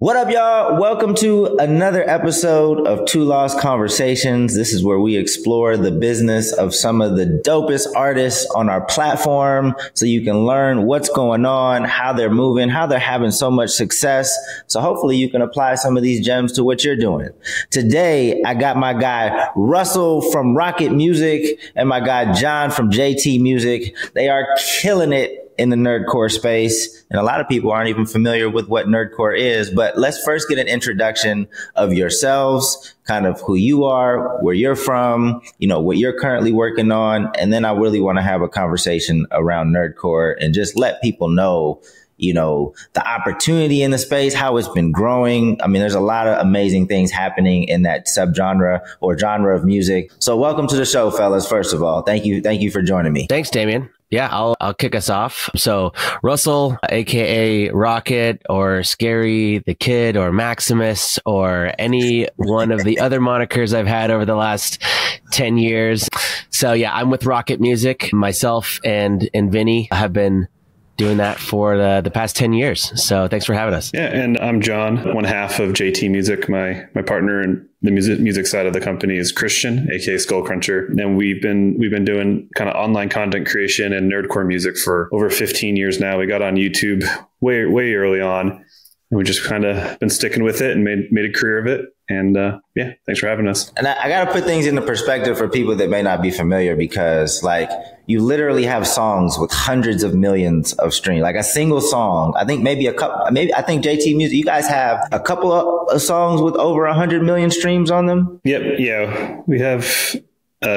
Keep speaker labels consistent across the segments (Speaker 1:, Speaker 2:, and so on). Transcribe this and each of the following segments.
Speaker 1: What up, y'all? Welcome to another episode of Two Lost Conversations. This is where we explore the business of some of the dopest artists on our platform so you can learn what's going on, how they're moving, how they're having so much success. So hopefully you can apply some of these gems to what you're doing. Today, I got my guy Russell from Rockit Music and my guy John from JT Music. They are killing it in the Nerdcore space. And a lot of people aren't even familiar with what Nerdcore is, but let's first get an introduction of yourselves, kind of who you are, where you're from, what you're currently working on. And then I really want to have a conversation around Nerdcore and just let people know, the opportunity in the space, how it's been growing. I mean, there's a lot of amazing things happening in that subgenre or genre of music. So welcome to the show, fellas. First of all, thank you for joining me.
Speaker 2: Thanks, Damien. Yeah, I'll kick us off. So Russell, aka Rockit, or Scary the Kid, or Maximus, or any one of the other monikers I've had over the last 10 years. So yeah, I'm with Rockit Music. Myself and Vinny have been doing that for the past 10 years. So thanks for having us.
Speaker 3: Yeah, and I'm John, one half of JT Music. My partner in the music side of the company is Christian, aka Skull Cruncher. And we've been doing kind of online content creation and nerdcore music for over 15 years now. We got on YouTube way early on, and we just kind of been sticking with it and made a career of it. And yeah, thanks for having us.
Speaker 1: And I got to put things into perspective for people that may not be familiar, because you literally have songs with hundreds of millions of streams, like a single song. I think I think JT Music, you guys have a couple of songs with over 100 million streams on them.
Speaker 3: Yep. Yeah. We have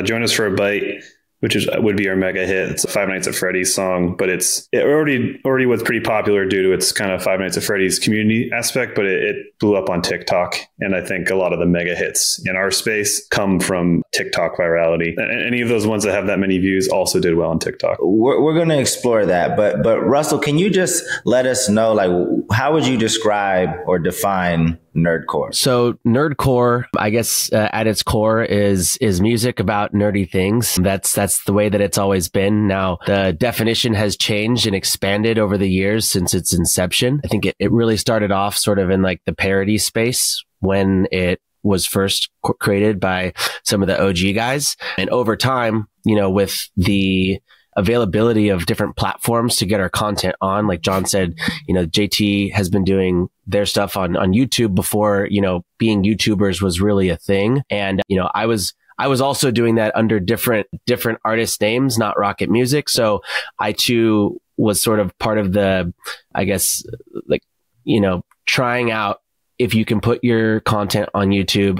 Speaker 3: Join Us for a Bite, which would be our mega hit. It's a Five Nights at Freddy's song, but it already was pretty popular due to its kind of Five Nights at Freddy's community aspect, but it blew up on TikTok. And I think a lot of the mega hits in our space come from TikTok virality. And any of those ones that have that many views also did well on TikTok.
Speaker 1: We're going to explore that. But Russell, can you just let us know, how would you describe or define Nerdcore?
Speaker 2: So Nerdcore, I guess, at its core is music about nerdy things. That's the way that it's always been. Now, the definition has changed and expanded over the years since its inception. I think it really started off sort of in like the parody space when it was first created by some of the OG guys. And over time, with the availability of different platforms to get our content on, like John said, JT has been doing their stuff on YouTube before, being YouTubers was really a thing. And, I was also doing that under different artist names, not Rockit Music. So I too was sort of part of the, I guess, trying out if you can put your content on YouTube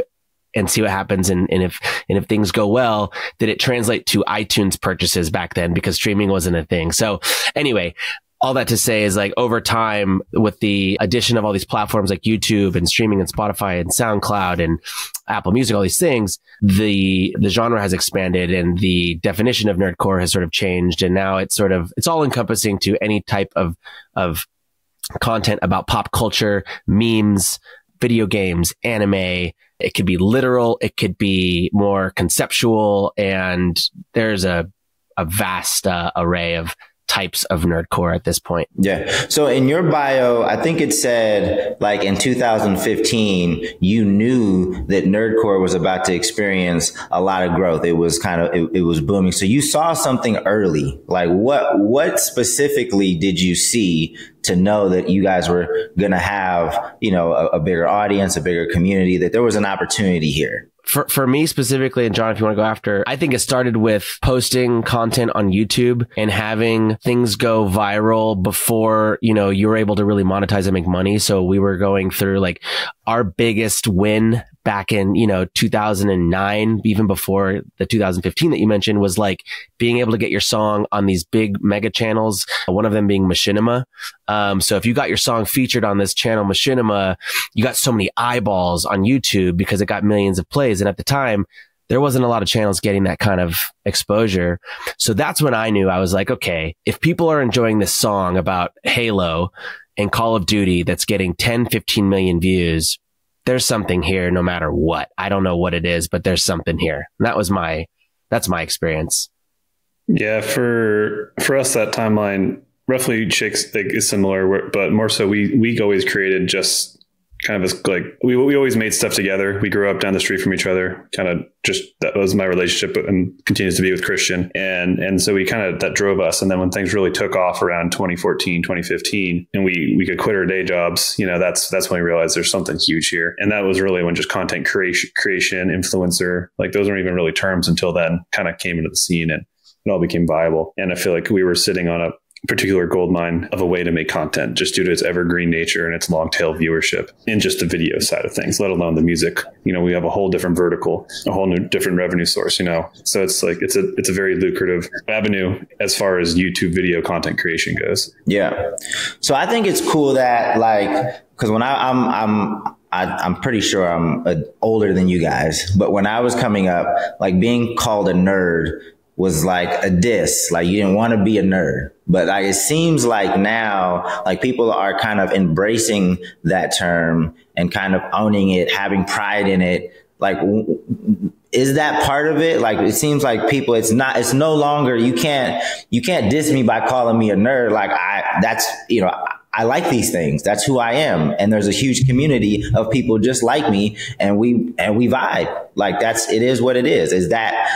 Speaker 2: and see what happens. And if things go well, did it translate to iTunes purchases back then, because streaming wasn't a thing. So anyway, all that to say is over time, with the addition of all these platforms like YouTube and streaming and Spotify and SoundCloud and Apple Music, all these things, the genre has expanded and the definition of nerdcore has sort of changed. And now it's all encompassing to any type of content about pop culture, memes, video games, anime. It could be literal, it could be more conceptual, and there's a vast array of types of nerdcore at this point.
Speaker 1: Yeah. So in your bio, I think it said in 2015, you knew that nerdcore was about to experience a lot of growth. It was it was booming. So you saw something early. What specifically did you see to know that you guys were going to have, a bigger audience, a bigger community, that there was an opportunity here?
Speaker 2: For me specifically, and John, if you want to go after, I think it started with posting content on YouTube and having things go viral before, you were able to really monetize and make money. So we were going through our biggest win back in, 2009, even before the 2015 that you mentioned, was being able to get your song on these big mega channels, one of them being Machinima. So if you got your song featured on this channel, Machinima, you got so many eyeballs on YouTube because it got millions of plays. And at the time, there wasn't a lot of channels getting that kind of exposure. So that's when I knew. I was like, okay, if people are enjoying this song about Halo and Call of Duty that's getting 10, 15 million views, there's something here no matter what. I don't know what it is, but there's something here. And that's my experience.
Speaker 3: Yeah, for us, that timeline roughly is similar, but more so we always created just kind of like we always made stuff together. We grew up down the street from each other, kind of just that was my relationship and continues to be with Christian. And so we kind of, that drove us. And then when things really took off around 2014, 2015, and we could quit our day jobs, you know, that's when we realized there's something huge here. And that was really when just content creation, influencer, like those weren't even really terms until then, kind of came into the scene and it all became viable. And I feel like we were sitting on a particular goldmine of a way to make content just due to its evergreen nature and its long tail viewership in just the video side of things, let alone the music. You know, we have a whole different vertical, a whole new different revenue source, you know, so it's like, it's a very lucrative avenue as far as YouTube video content creation goes.
Speaker 1: Yeah. So I think it's cool that like, cause when I'm pretty sure I'm older than you guys, but when I was coming up, like being called a nerd was like a diss, like you didn't want to be a nerd. But like, it seems like now, like people are kind of embracing that term and kind of owning it, having pride in it. Like, is that part of it? Like, it seems like people, it's no longer, you can't diss me by calling me a nerd. Like I like these things. That's who I am. And there's a huge community of people just like me and we vibe. Like it is what it is. Is that,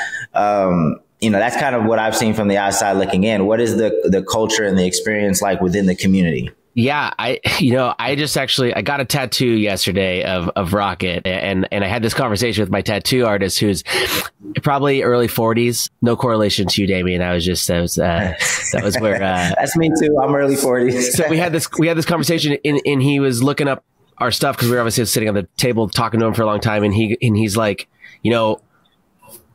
Speaker 1: you know, that's kind of what I've seen from the outside looking in. What is the culture and the experience like within the community?
Speaker 2: Yeah, I got a tattoo yesterday of Rockit, and I had this conversation with my tattoo artist who's probably early 40s. No correlation to you, Damien. That was where
Speaker 1: that's me too. I'm early 40s.
Speaker 2: So we had this conversation, and he was looking up our stuff because we were obviously sitting on the table talking to him for a long time, and he's like, you know,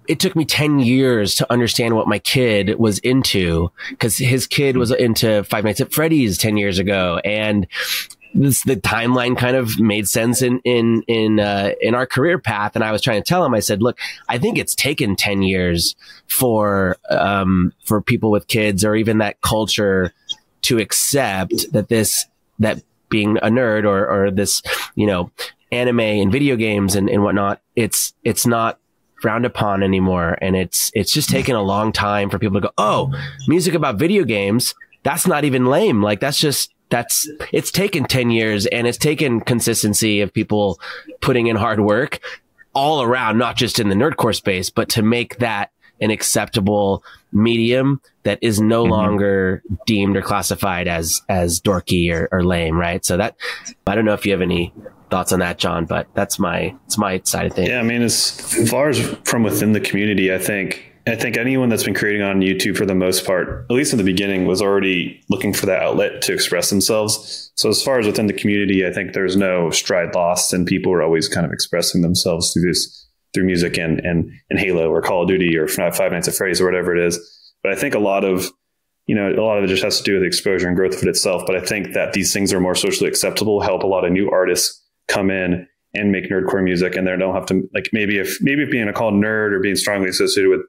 Speaker 2: it took me 10 years to understand what my kid was into, because his kid was into Five Nights at Freddy's 10 years ago. And the timeline kind of made sense in our career path. And I was trying to tell him, I said, look, I think it's taken 10 years for people with kids or even that culture to accept that being a nerd or this, you know, anime and video games and whatnot, it's not frowned upon anymore. And it's just taken a long time for people to go, oh, music about video games, that's not even lame. Like it's taken 10 years and it's taken consistency of people putting in hard work all around, not just in the nerdcore space, but to make that an acceptable medium that is no longer deemed or classified as dorky or lame. Right. So that, I don't know if you have any thoughts on that, John, but it's my side of things.
Speaker 3: Yeah. I mean, as far as from within the community, I think anyone that's been creating on YouTube for the most part, at least in the beginning, was already looking for that outlet to express themselves. So as far as within the community, I think there's no stride lost and people are always kind of expressing themselves through music and Halo or Call of Duty or Five Nights at Freddy's or whatever it is. But I think a lot of it just has to do with the exposure and growth of it itself. But I think that these things are more socially acceptable, help a lot of new artists come in and make nerdcore music, and they don't have to, like, maybe if being a called nerd or being strongly associated with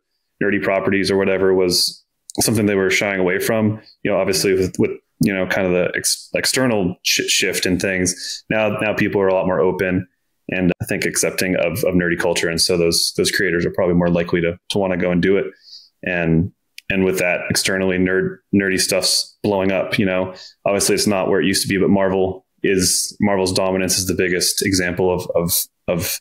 Speaker 3: nerdy properties or whatever was something they were shying away from, you know, obviously with you know, kind of the external shift in things. Now people are a lot more open and I think accepting of nerdy culture. And so those creators are probably more likely to want to go and do it. And with that externally nerdy stuff's blowing up, you know, obviously it's not where it used to be, but Marvel's dominance is the biggest example of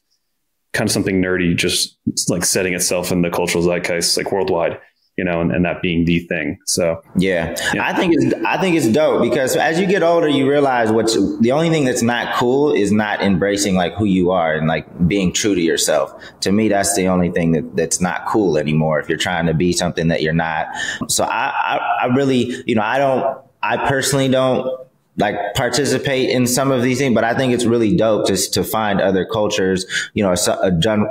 Speaker 3: kind of something nerdy, just like setting itself in the cultural zeitgeist, like worldwide, you know, and that being the thing. So, yeah.
Speaker 1: I think it's dope because as you get older, you realize the only thing that's not cool is not embracing like who you are and like being true to yourself. To me, that's the only thing that's not cool anymore. If you're trying to be something that you're not. So I really, you know, I personally don't like participate in some of these things, but I think it's really dope just to find other cultures, you know,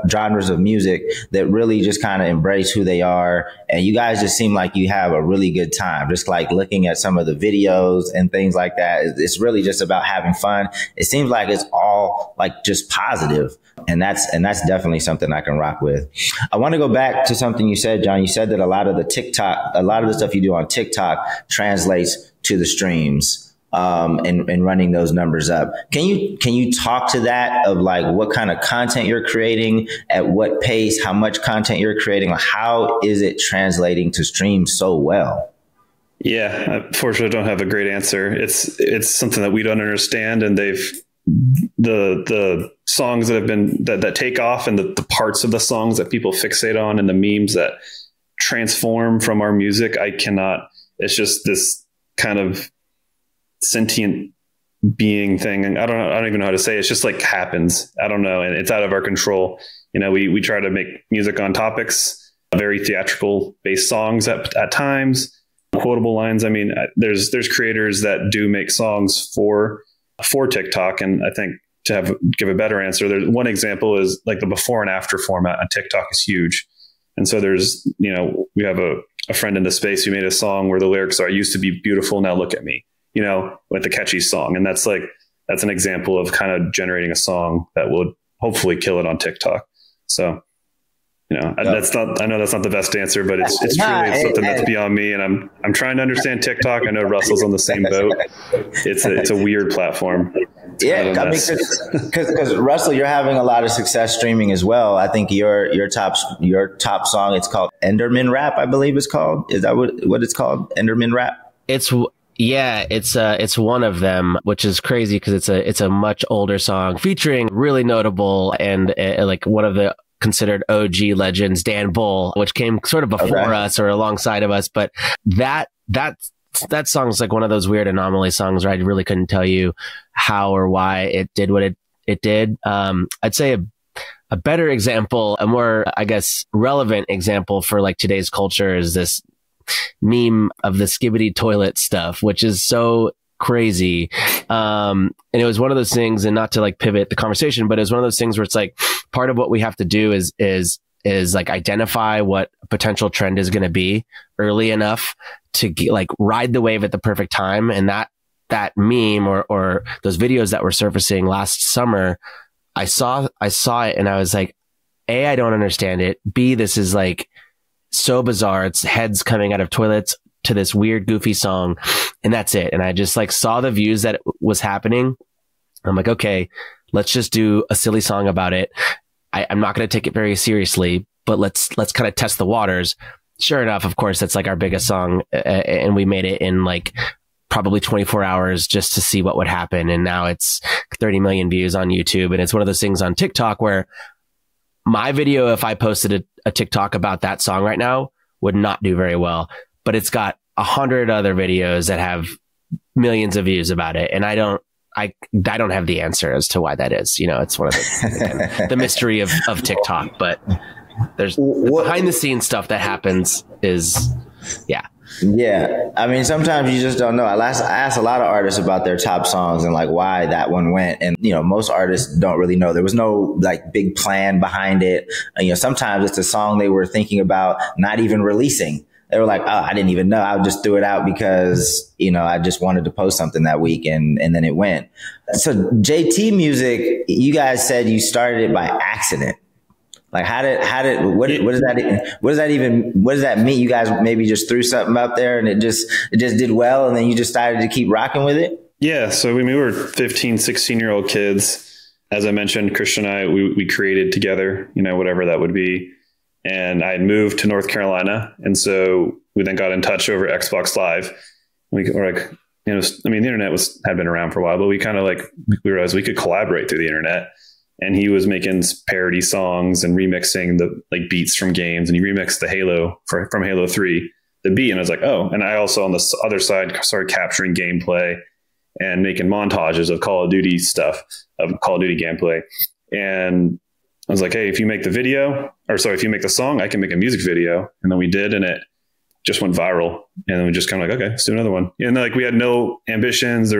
Speaker 1: genres of music that really just kind of embrace who they are. And you guys just seem like you have a really good time, just like looking at some of the videos and things like that. It's really just about having fun. It seems like it's all like just positive. And that's definitely something I can rock with. I want to go back to something you said, John. You said that a lot of the stuff you do on TikTok translates to the streams. And running those numbers up. Can you talk to that of like what kind of content you're creating, at what pace, how much content you're creating? Like, how is it translating to stream so well?
Speaker 3: Yeah, unfortunately, I don't have a great answer. It's something that we don't understand, and the songs that have been that take off, and the parts of the songs that people fixate on, and the memes that transform from our music. It's just this kind of sentient being thing. And I don't even know how to say it. It's just like happens. I don't know. And it's out of our control. We try to make music on topics, very theatrical based songs at times, quotable lines. I mean, there's creators that do make songs for TikTok. And I think give a better answer, there's one example is like the before and after format on TikTok is huge. And so there's, we have a friend in the space who made a song where the lyrics are, "I used to be beautiful, now look at me," with the catchy song. And that's an example of kind of generating a song that would hopefully kill it on TikTok. So, I know that's not the best answer, but it's truly something that's beyond me. And I'm trying to understand TikTok. I know Russell's on the same boat. It's a weird platform.
Speaker 1: Yeah, I mean, because Russell, you're having a lot of success streaming as well. I think your top song, it's called Enderman Rap, I believe it's called. Is that what it's called? Enderman Rap?
Speaker 2: It's one of them, which is crazy because it's a much older song featuring really notable and like one of the considered OG legends, Dan Bull, which came sort of before us or alongside of us. But that song's like one of those weird anomaly songs where I really couldn't tell you how or why it did what it did. I'd say a better example, a more, I guess, relevant example for like today's culture is this meme of the skibbity toilet stuff, which is so crazy. And it was one of those things, and not to like pivot the conversation, but it was one of those things where it's like part of what we have to do is like identify what a potential trend is going to be early enough to like ride the wave at the perfect time. And that meme or those videos that were surfacing last summer, I saw it and I was like, A, I don't understand it. B, this is like so bizarre. It's heads coming out of toilets to this weird, goofy song. And that's it. And I just like saw the views that was happening. I'm like, okay, let's just do a silly song about it. I'm not going to take it very seriously, but let's kind of test the waters. Sure enough, of course, that's like our biggest song. And we made it in like probably 24 hours just to see what would happen. And now it's 30 million views on YouTube. And it's one of those things on TikTok where my video, if I posted a TikTok about that song right now, would not do very well. But it's got 100 other videos that have millions of views about it. And I don't have the answer as to why that is. It's one of the mystery of TikTok, but there's behind the scenes stuff that happens is, yeah.
Speaker 1: Yeah. I mean, sometimes you just don't know. I asked a lot of artists about their top songs and like why that one went. And, most artists don't really know. There was no like big plan behind it. And, sometimes it's a song they were thinking about not even releasing. They were like, oh, I didn't even know. I just threw it out because, I just wanted to post something that week and then it went. So JT Music, you guys said you started it by accident. Like what does that mean? You guys maybe just threw something out there and it just did well and then you just started to keep rocking with it? Yeah.
Speaker 3: So we were 15, 16-year-old kids. As I mentioned, Christian and I, we created together, whatever that would be. And I had moved to North Carolina. And so we then got in touch over Xbox Live. We were like, the internet had been around for a while, but we kind of we realized we could collaborate through the internet. And he was making parody songs and remixing the beats from games. And he remixed the Halo from Halo 3, the beat. And I was like, oh, and I also on the other side started capturing gameplay and making montages of Call of Duty stuff, of Call of Duty gameplay. And I was like, hey, if you make the song, I can make a music video. And then we did, and it just went viral. And then we just kind of okay, let's do another one. And we had no ambitions.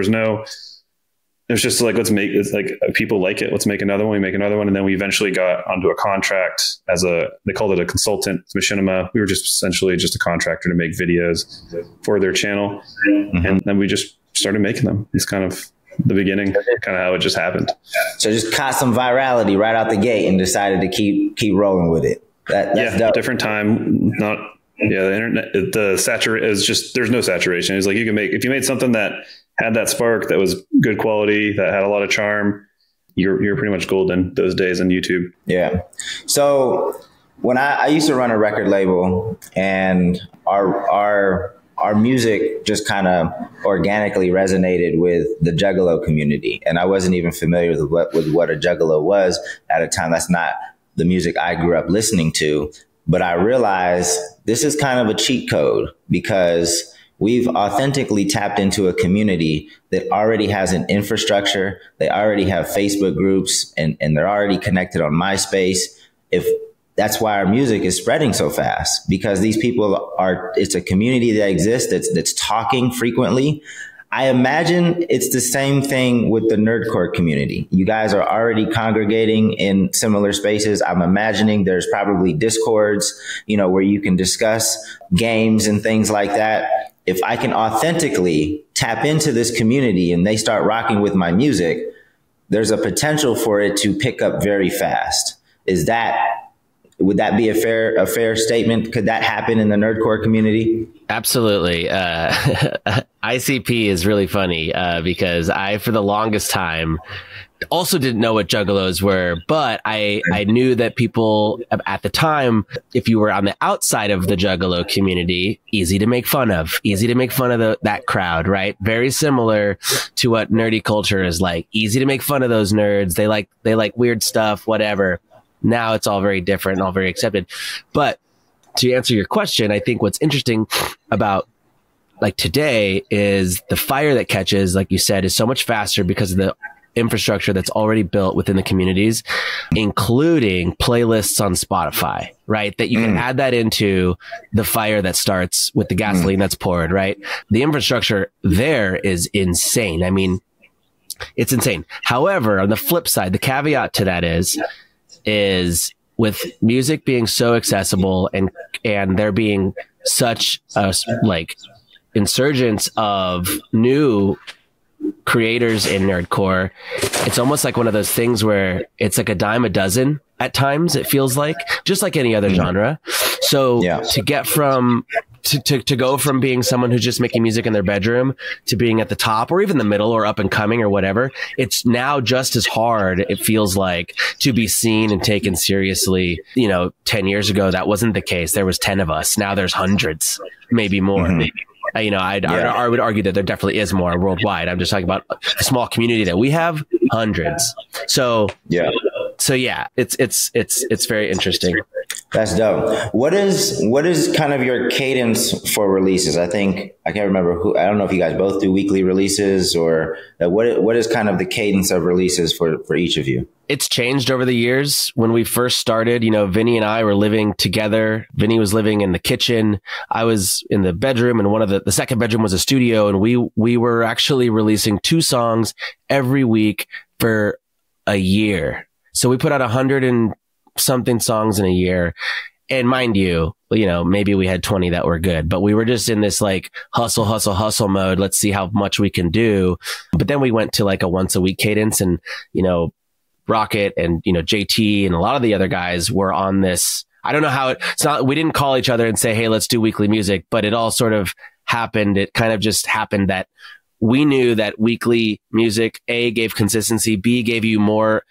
Speaker 3: It's just like, let's make it like people like it. Let's make another one. We make another one. And then we eventually got onto a contract they called it a consultant, Machinima. We were just essentially just a contractor to make videos for their channel. Mm-hmm. And then we just started making them. It's kind of the beginning, kind of how it just happened. So just caught some virality right out the gate and decided to keep rolling with it. That's dope. Different time. The internet, is just, there's no saturation. It's like if you made something that had that spark, that was good quality, that had a lot of charm, you're pretty much golden those days on YouTube. Yeah. So when I used to run a record label, and our
Speaker 1: our music just kind of organically resonated with the Juggalo community. And I wasn't even familiar with what a Juggalo was at a time. That's not the music I grew up listening to. But I realized this is kind of a cheat code because we've authentically tapped into a community that already has an infrastructure. They already have Facebook groups and they're already connected on MySpace. If that's why our music is spreading so fast, because these people it's a community that exists that's talking frequently. I imagine it's the same thing with the Nerdcore community. You guys are already congregating in similar spaces. I'm imagining there's probably Discords, where you can discuss games and things like that. If I can authentically tap into this community and they start rocking with my music, there's a potential for it to pick up very fast. Would that be a fair statement? Could that happen in the Nerdcore community?
Speaker 2: Absolutely. ICP is really funny because I, for the longest time, also didn't know what juggalos were, but I knew that people at the time, if you were on the outside of the juggalo community, easy to make fun of that crowd, right? Very similar to what nerdy culture is like. Easy to make fun of those nerds. They like weird stuff, whatever. Now it's all very different and all very accepted. But to answer your question, I think what's interesting about like today is the fire that catches, like you said, is so much faster because of the infrastructure that's already built within the communities, including playlists on Spotify, right? That you can add that into the fire that starts with the gasoline that's poured, right? The infrastructure there is insane. I mean, it's insane. However, on the flip side, the caveat to that is with music being so accessible and there being such a like insurgence of new creators in nerdcore, it's almost like one of those things where it's like a dime a dozen at times. It feels like just like any other genre. So to get from to go from being someone who's just making music in their bedroom to being at the top or even the middle or up and coming or whatever, it's now just as hard, it feels like, to be seen and taken seriously. 10 years ago, that wasn't the case. There was 10 of us. Now there's hundreds, maybe more. I would argue that there definitely is more worldwide. I'm just talking about the small community that we have, hundreds. So it's very interesting.
Speaker 1: That's dope. What is kind of your cadence for releases? I can't remember I don't know if you guys both do weekly releases or what is kind of the cadence of releases for each of you?
Speaker 2: It's changed over the years. When we first started, Vinny and I were living together. Vinny was living in the kitchen. I was in the bedroom, and the second bedroom was a studio. And we were actually releasing 2 songs every week for a year. So we put out 100 and something songs in a year. And mind you, maybe we had 20 that were good, but we were just in this like hustle mode. Let's see how much we can do. But then we went to like a once a week cadence, and, Rockit and, JT and a lot of the other guys were on this. I don't know how we didn't call each other and say, hey, let's do weekly music, but it all sort of happened. It kind of just happened that we knew that weekly music, A, gave consistency, B, gave you more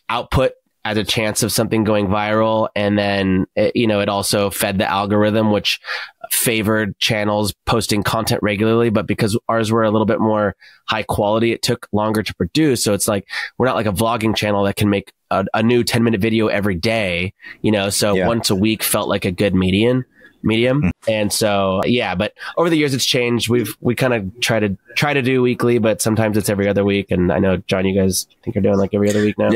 Speaker 2: output as a chance of something going viral. And then, it also fed the algorithm, which favored channels posting content regularly. But because ours were a little bit more high quality, it took longer to produce. So it's like, we're not like a vlogging channel that can make a new 10-minute video every day, so once a week felt like a good medium. And so, but over the years it's changed. We kind of try to do weekly, but sometimes it's every other week. And I know, John, you guys think you're doing like every other week now.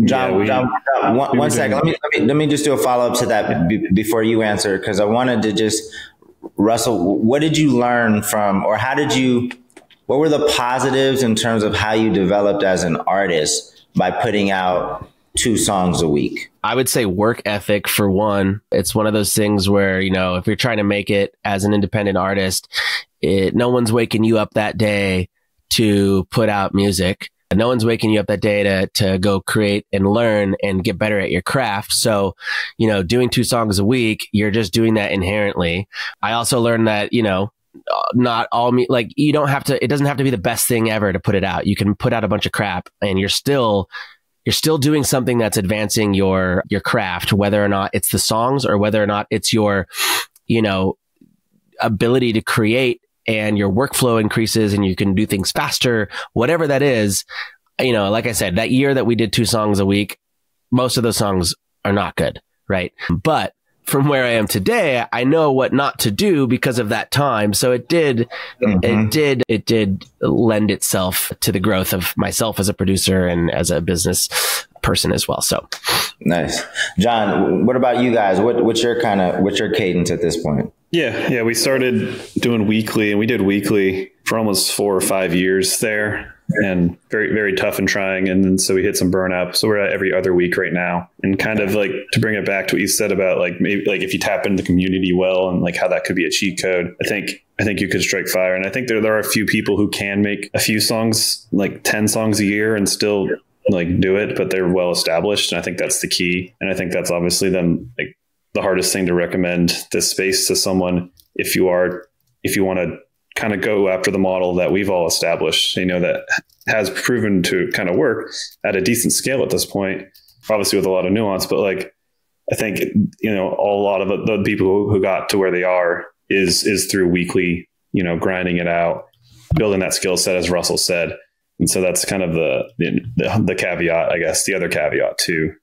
Speaker 1: John, one second. Let me just do a follow up to that before you answer, because I wanted to just, Russell, what did you learn from, or what were the positives in terms of how you developed as an artist by putting out 2 songs a week?
Speaker 2: I would say work ethic, for one. It's one of those things where, if you're trying to make it as an independent artist, no one's waking you up that day to put out music. No one's waking you up that day to go create and learn and get better at your craft. So, doing 2 songs a week, you're just doing that inherently. I also learned that, not all it doesn't have to be the best thing ever to put it out. You can put out a bunch of crap and you're still doing something that's advancing your craft, whether or not it's the songs or whether or not it's your, ability to create and your workflow increases and you can do things faster, whatever that is, you know, like I said, that year that we did 2 songs a week, most of those songs are not good, right? But from where I am today, I know what not to do because of that time. So it did lend itself to the growth of myself as a producer and as a business person as well. So
Speaker 1: nice. John, what about you guys? What's your cadence at this point?
Speaker 3: Yeah. We started doing weekly, and we did weekly for almost 4 or 5 years there, and very, very tough and trying. And then so we hit some burnout. So we're at every other week right now. And kind of like to bring it back to what you said about like maybe like if you tap into the community well and like how that could be a cheat code, I think you could strike fire. And I think there are a few people who can make a few songs, like 10 songs a year, and still like do it, but they're well established. And I think that's the key. And I think that's obviously then like the hardest thing to recommend this space to someone if you want to kind of go after the model that we've all established, you know, that has proven to kind of work at a decent scale at this point, obviously with a lot of nuance. But like, I think, you know, a lot of the people who got to where they are is through weekly, you know, grinding it out, building that skill set, as Russell said. And so that's kind of the caveat, I guess, the other caveat to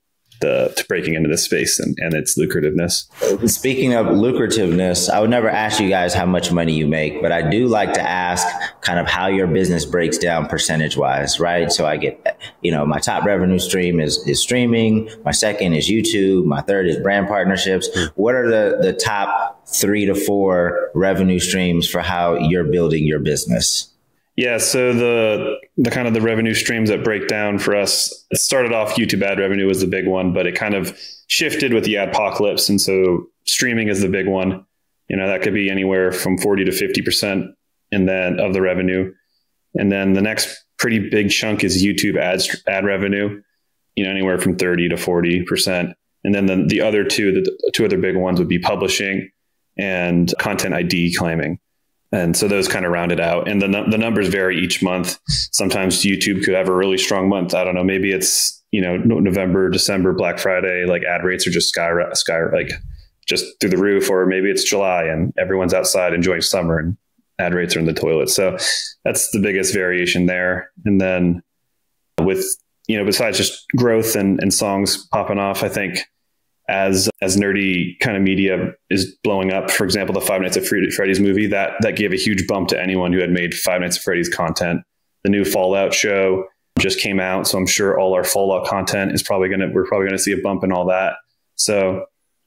Speaker 3: breaking into this space and its lucrativeness.
Speaker 1: Speaking of lucrativeness, I would never ask you guys how much money you make, but I do like to ask kind of how your business breaks down percentage wise, right? So I get, you know, my top revenue stream is streaming. My second is YouTube. My third is brand partnerships. What are the top 3 to 4 revenue streams for how you're building your business?
Speaker 3: Yeah. So the kind of the revenue streams that break down for us, it started off YouTube ad revenue was the big one, but it kind of shifted with the adpocalypse. And so streaming is the big one. You know, that could be anywhere from 40 to 50% and then of the revenue. And then the next pretty big chunk is YouTube ad revenue, you know, anywhere from 30 to 40%. And then the other the two other big ones would be publishing and content ID claiming. And so those kind of round it out. And the numbers vary each month. Sometimes YouTube could have a really strong month. I don't know. Maybe it's, you know, November, December, Black Friday, like ad rates are just sky like just through the roof. Or maybe it's July and everyone's outside enjoying summer and ad rates are in the toilet. So that's the biggest variation there. And then with, you know, besides just growth and songs popping off, I think as nerdy kind of media is blowing up, for example, the Five Nights at Freddy's movie, that gave a huge bump to anyone who had made Five Nights at Freddy's content. The new Fallout show just came out, so I'm sure all our Fallout content is we're probably gonna see a bump in all that. So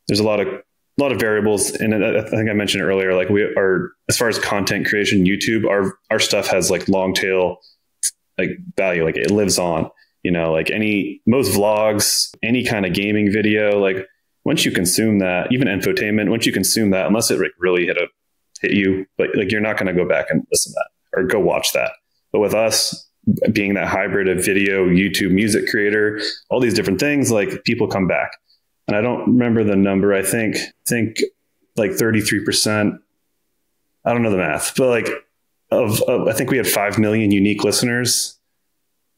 Speaker 3: there's a lot of variables, and I think I mentioned earlier, like we are, as far as content creation, YouTube, our stuff has like long tail like value, like it lives on. You know, like most vlogs, any kind of gaming video, like once you consume that, even infotainment, once you consume that, unless it really hit you, like you're not going to go back and listen to that or go watch that. But with us being that hybrid of video, YouTube, music creator, all these different things, like people come back. And I don't remember the number. I think like 33%. I don't know the math, but like I think we had 5 million unique listeners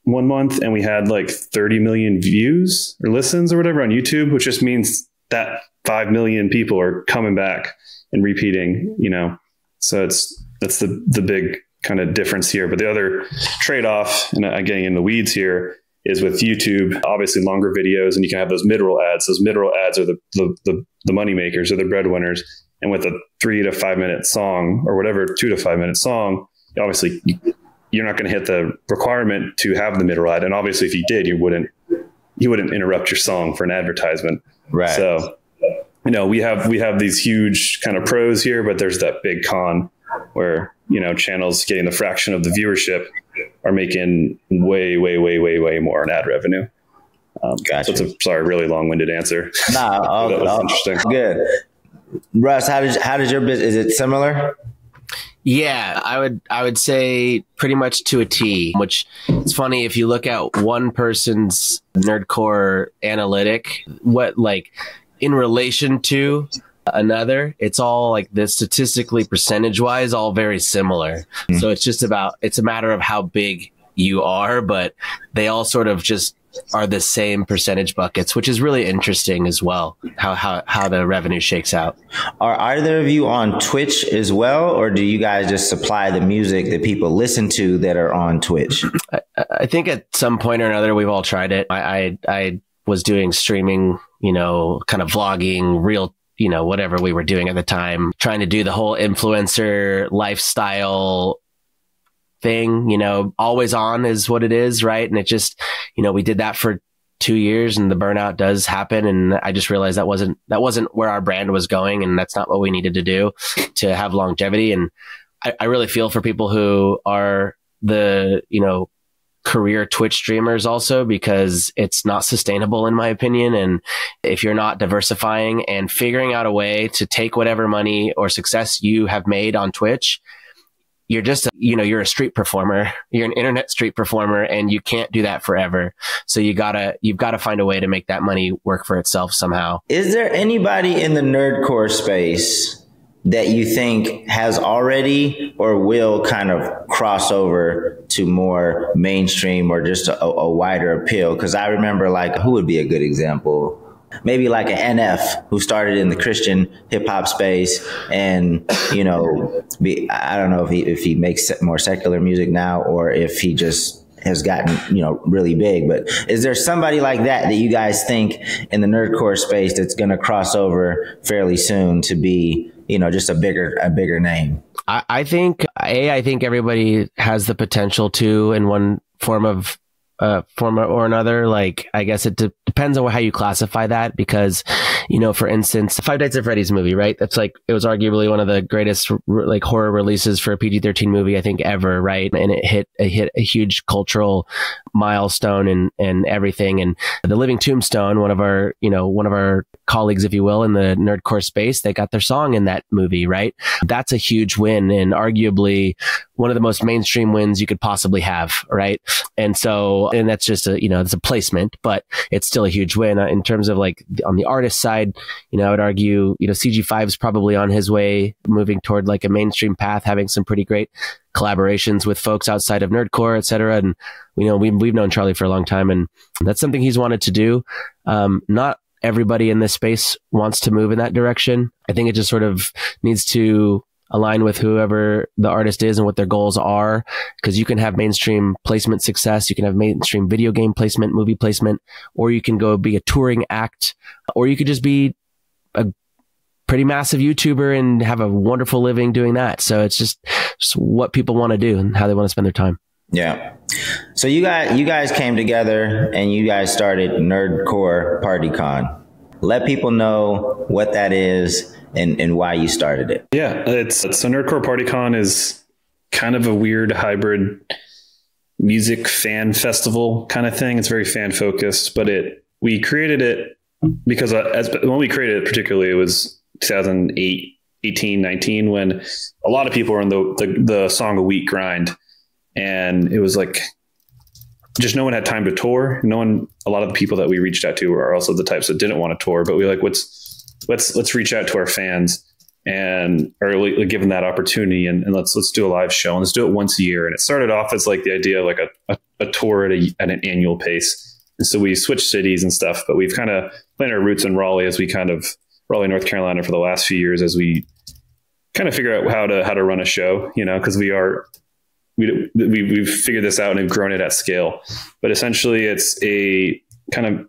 Speaker 3: one month, and we had like 30 million views or listens or whatever on YouTube, which just means that 5 million people are coming back and repeating, you know. So that's the big kind of difference here. But the other trade-off, and I'm getting in the weeds here, is with YouTube, obviously longer videos, and you can have those mid-roll ads. Those mid-roll ads are the money makers or the breadwinners. And with a 3 to 5 minute song or whatever, 2 to 5 minute song, obviously you're not going to hit the requirement to have the mid-roll ad. And obviously if you did, you wouldn't interrupt your song for an advertisement.
Speaker 1: Right.
Speaker 3: So, you know, we have these huge kind of pros here, but there's that big con where, you know, channels getting the fraction of the viewership are making way more in ad revenue.
Speaker 1: Gotcha.
Speaker 3: So it's really long-winded answer.
Speaker 1: Nah,
Speaker 3: that was interesting.
Speaker 1: Good. Russ, how did your business, is it similar?
Speaker 2: Yeah, I would say pretty much to a T, which it's funny if you look at one person's Nerdcore analytic, what like in relation to another, it's all like this statistically percentage wise, all very similar. So it's a matter of how big you are, but they all sort of just are the same percentage buckets, which is really interesting as well, how the revenue shakes out.
Speaker 1: Are either of you on Twitch as well, or do you guys just supply the music that people listen to that are on Twitch?
Speaker 2: I think at some point or another, we've all tried it. I was doing streaming, kind of vlogging, real, whatever we were doing at the time, trying to do the whole influencer lifestyle thing, always on is what it is. Right. And it just, we did that for 2 years and the burnout does happen. And I just realized that wasn't where our brand was going. And that's not what we needed to do to have longevity. And I really feel for people who are the, career Twitch streamers also, because it's not sustainable in my opinion. And if you're not diversifying and figuring out a way to take whatever money or success you have made on Twitch, you're just, you're a street performer, you're an internet street performer, and you can't do that forever. So you've got to find a way to make that money work for itself somehow.
Speaker 1: Is there anybody in the nerdcore space that you think has already or will kind of cross over to more mainstream or just a wider appeal? Because I remember, who would be a good example? Maybe like an NF who started in the Christian hip hop space and, I don't know if he makes more secular music now or if he just has gotten, really big. But is there somebody like that you guys think in the nerdcore space that's going to cross over fairly soon to be, just a bigger name?
Speaker 2: I think everybody has the potential to, in one form or another. I guess it depends on how you classify that, because, for instance, Five Nights at Freddy's movie, right? That's it was arguably one of the greatest horror releases for a PG-13 movie, I think, ever, right? And it hit a huge cultural milestone and everything. And The Living Tombstone, one of our colleagues, if you will, in the nerdcore space, they got their song in that movie, right? That's a huge win and arguably one of the most mainstream wins you could possibly have, right? And that's just it's a placement, but it's still a huge win in terms of on the artist side. I would argue, CG5 is probably on his way, moving toward a mainstream path, having some pretty great collaborations with folks outside of nerdcore, et cetera. And we've known Charlie for a long time, and that's something he's wanted to do. Not everybody in this space wants to move in that direction. I think it just sort of needs to align with whoever the artist is and what their goals are, because you can have mainstream placement success, you can have mainstream video game placement, movie placement, or you can go be a touring act, or you could just be a pretty massive YouTuber and have a wonderful living doing that. So it's just what people want to do and how they want to spend their time.
Speaker 1: Yeah. So you guys came together and you guys started Nerdcore PartyCon. Let people know what that is and why you started it.
Speaker 3: Yeah, so Nerdcore PartyCon is kind of a weird hybrid music fan festival kind of thing. It's very fan focused, but we created it because when we created it, particularly, it was 2008, 18, 19, when a lot of people were in the song a week grind, and it was just no one had time to tour. A lot of the people that we reached out to are also the types that didn't want to tour, but we let's reach out to our fans and give them that opportunity and let's do a live show, and let's do it once a year. And it started off as the idea of a tour at an annual pace. And so we switched cities and stuff, but we've kind of planted our roots in Raleigh Raleigh, North Carolina for the last few years as we kind of figure out how to run a show, because we've figured this out and have grown it at scale. But essentially it's a kind of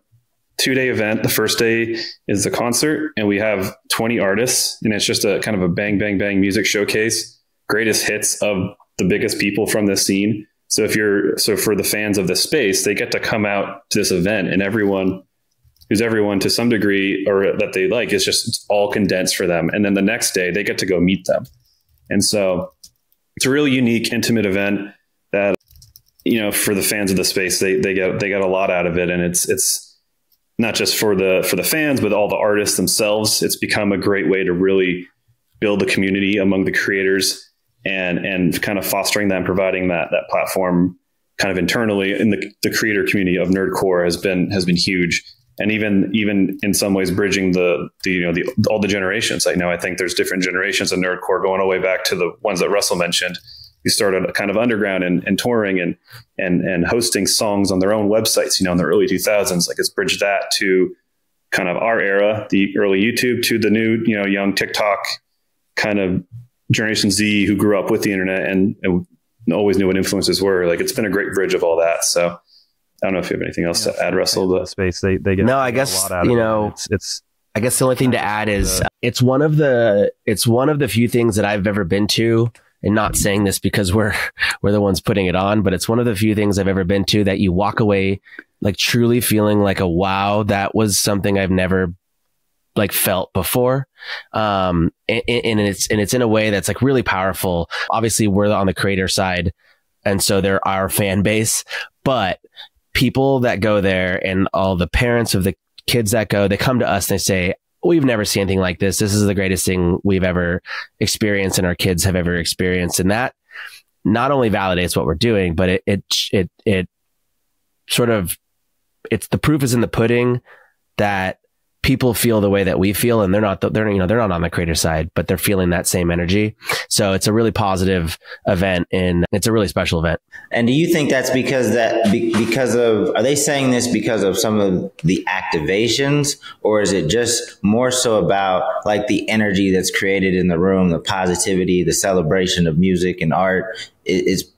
Speaker 3: 2-day event. The first day is the concert, and we have 20 artists, and it's just a kind of a bang, bang, bang music showcase, greatest hits of the biggest people from this scene. So for the fans of the space, they get to come out to this event, and everyone to some degree or that they like, it's all condensed for them. And then the next day they get to go meet them. And so it's a really unique, intimate event that, for the fans of the space, they get a lot out of it. And it's not just for the fans, but all the artists themselves. It's become a great way to really build a community among the creators and kind of fostering that and providing that platform kind of internally in the creator community of Nerdcore has been huge. And even in some ways bridging all the generations. I think there's different generations of Nerdcore going all the way back to the ones that Russell mentioned. who started kind of underground and touring and hosting songs on their own websites, in the early 2000s. Like, it's bridged that to kind of our era, the early YouTube, to the new, young TikTok kind of Generation Z who grew up with the internet and always knew what influences were. Like, it's been a great bridge of all that. So I don't know if you have anything else to add, Russell.
Speaker 4: The space they get.
Speaker 2: No, I guess,
Speaker 4: a lot out of
Speaker 2: it's I guess the only thing to add is it's one of the few things that I've ever been to, and not saying this because we're the ones putting it on, but it's one of the few things I've ever been to that you walk away like truly feeling like a wow, that was something I've never like felt before. And it's in a way that's like really powerful. Obviously we're on the creator side, and so they're our fan base, but people that go there and all the parents of the kids that go, they come to us and they say, we've never seen anything like this. This is the greatest thing we've ever experienced and our kids have ever experienced. And that not only validates what we're doing, but it sort of, it's the proof is in the pudding that people feel the way that we feel, and they're not on the creator side, but they're feeling that same energy. So it's a really positive event, and it's a really special event.
Speaker 1: And do you think that's because are they saying this because of some of the activations, or is it just more so about like the energy that's created in the room, the positivity, the celebration of music and art?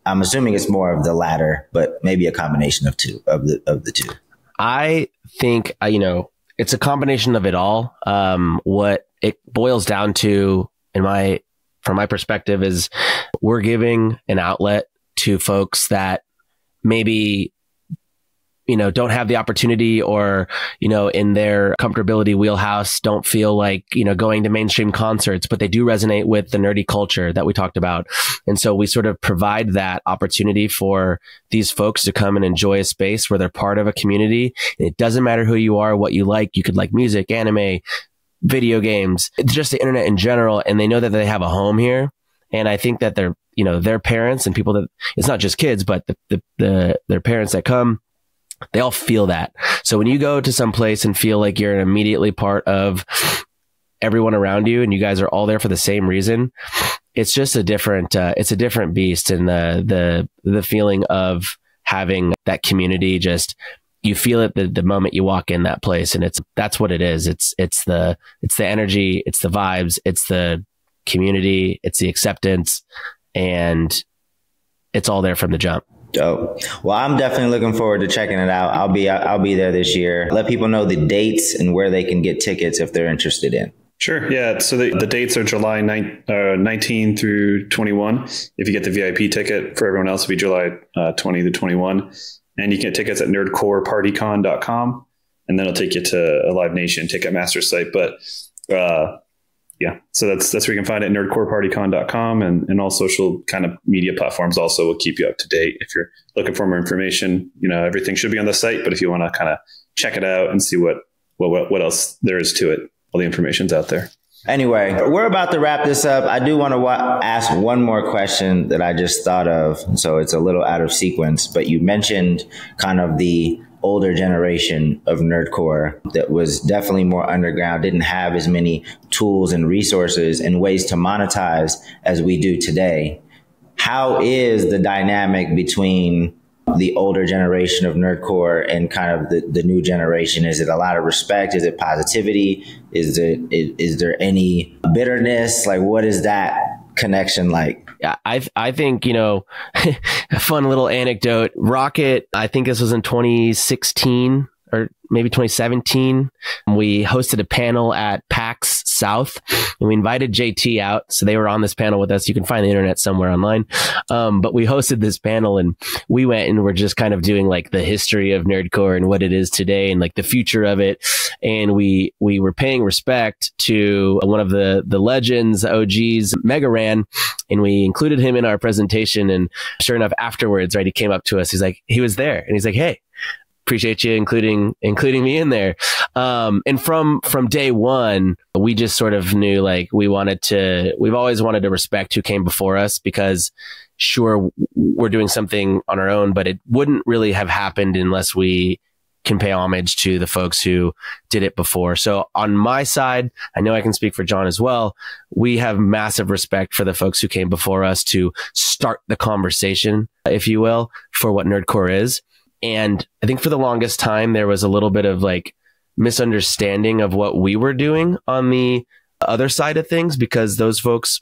Speaker 1: I'm assuming it's more of the latter, but maybe a combination of the two.
Speaker 2: I think, it's a combination of it all. What it boils down to, from my perspective, is we're giving an outlet to folks that maybe, don't have the opportunity, or, in their comfortability wheelhouse, don't feel like, going to mainstream concerts, but they do resonate with the nerdy culture that we talked about. And so we sort of provide that opportunity for these folks to come and enjoy a space where they're part of a community. And it doesn't matter who you are, what you like. You could like music, anime, video games, just the internet in general. And they know that they have a home here. And I think that their parents and people that, it's not just kids, but their parents that come, they all feel that. So when you go to some place and feel like you're immediately part of everyone around you, and you guys are all there for the same reason, it's just a different beast. And the feeling of having that community, just, you feel it the moment you walk in that place. And that's what it is. It's the energy, it's the vibes, it's the community, it's the acceptance, and it's all there from the jump.
Speaker 1: Dope. Well, I'm definitely looking forward to checking it out. I'll be there this year. Let people know the dates and where they can get tickets if they're interested in.
Speaker 3: Sure. Yeah. So the dates are July 19 through 21. If you get the VIP ticket, for everyone else, it'll be July 20 to 21. And you can get tickets at nerdcorepartycon.com. And then it'll take you to a Live Nation Ticketmaster site. But yeah, so that's where you can find it, nerdcorepartycon.com, and all social kind of media platforms also will keep you up to date. If you're looking for more information, everything should be on the site, but if you want to kind of check it out and see what else there is to it, all the information's out there.
Speaker 1: Anyway, we're about to wrap this up. I do want to ask one more question that I just thought of. So it's a little out of sequence, but you mentioned kind of the older generation of nerdcore that was definitely more underground, didn't have as many tools and resources and ways to monetize as we do today. How is the dynamic between the older generation of nerdcore and kind of the new generation? Is it a lot of respect? Is it positivity? Is there any bitterness? Like, what is that connection like?
Speaker 2: Yeah, I think, a fun little anecdote. Rockit, I think this was in 2016 or maybe 2017. We hosted a panel at PAX South, and we invited JT out. So they were on this panel with us. You can find the internet somewhere online. But we hosted this panel, and we went and we're just kind of doing like the history of nerdcore and what it is today and like the future of it. And we were paying respect to one of the legends, OGs, Mega Ran, and we included him in our presentation. And sure enough, afterwards, right, he came up to us. He was there, and he's like, "Hey, appreciate you including me in there." And from day one, we just sort of knew like we've always wanted to respect who came before us, because sure, we're doing something on our own, but it wouldn't really have happened unless we can pay homage to the folks who did it before. So on my side, I know I can speak for John as well. We have massive respect for the folks who came before us to start the conversation, if you will, for what Nerdcore is. And I think for the longest time, there was a little bit of like misunderstanding of what we were doing on the other side of things, because those folks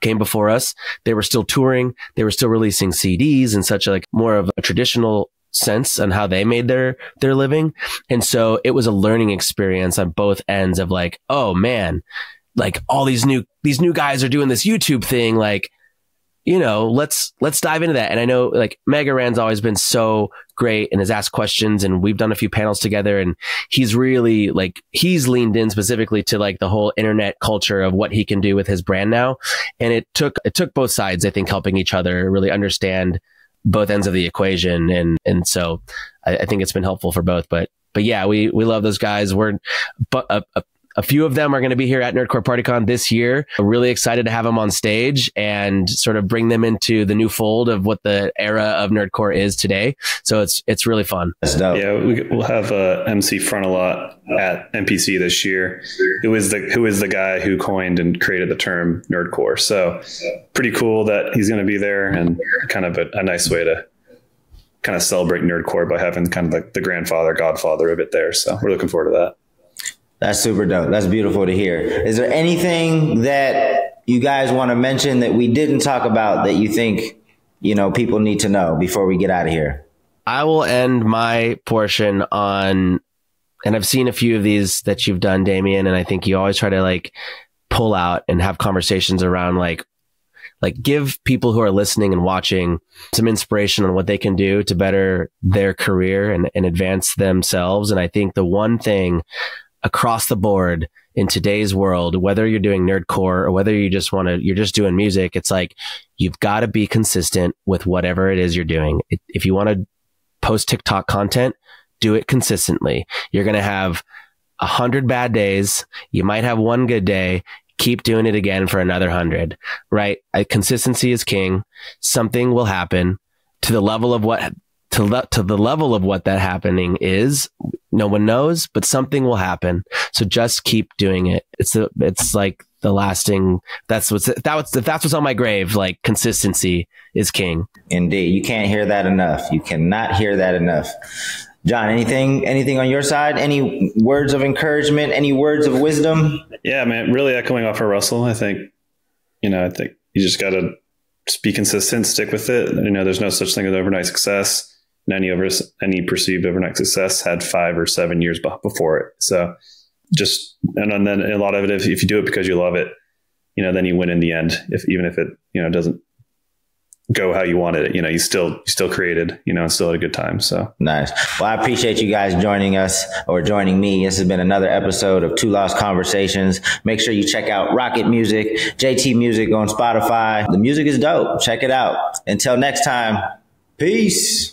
Speaker 2: came before us, they were still touring, they were still releasing CDs and such, like more of a traditional sense on how they made their living. And so it was a learning experience on both ends of like, oh man, like all these new guys are doing this YouTube thing, like, you know, let's dive into that. And I know like Mega Ran's always been so great and has asked questions, and we've done a few panels together, and he's really like, he's leaned in specifically to like the whole internet culture of what he can do with his brand now. And it took both sides, I think, helping each other really understand both ends of the equation. And so I think it's been helpful for both, but yeah, we love those guys. A few of them are going to be here at Nerdcore PartyCon this year. I'm really excited to have them on stage and sort of bring them into the new fold of what the era of Nerdcore is today. So it's really fun.
Speaker 1: That's dope.
Speaker 3: Yeah, we'll have MC Frontalot at NPC this year, who is the guy who coined and created the term Nerdcore. So pretty cool that he's going to be there, and kind of a nice way to kind of celebrate Nerdcore by having kind of like the grandfather, godfather of it there. So we're looking forward to that.
Speaker 1: That's super dope. That's beautiful to hear. Is there anything that you guys want to mention that we didn't talk about that you think, you know, people need to know before we get out of here?
Speaker 2: I will end my portion on, and I've seen a few of these that you've done, Damien, and I think you always try to like pull out and have conversations around like give people who are listening and watching some inspiration on what they can do to better their career and advance themselves. And I think the one thing across the board in today's world, whether you're doing Nerdcore or whether you're just doing music, it's like, you've got to be consistent with whatever it is you're doing. If you want to post TikTok content, do it consistently. You're going to have 100 bad days. You might have one good day. Keep doing it again for another 100, right? Consistency is king. Something will happen to the level of what that happening is. No one knows, but something will happen. So just keep doing it. It's like the lasting. That's what's on my grave. Like, consistency is king.
Speaker 1: Indeed, you can't hear that enough. You cannot hear that enough. John, anything on your side? Any words of encouragement? Any words of wisdom?
Speaker 3: Yeah, man. Really echoing off of Russell. I think you just got to be consistent, stick with it. You know, there's no such thing as overnight success. Any perceived overnight success had 5 or 7 years before it. So and then a lot of it, if you do it because you love it, you know, then you win in the end. Even if it, you know, doesn't go how you wanted it, you know, you still created, you know, and still had a good time. So
Speaker 1: nice. Well, I appreciate you guys joining us, or joining me. This has been another episode of Two Lost Conversations. Make sure you check out Rockit Music, JT Music on Spotify. The music is dope. Check it out. Until next time, peace.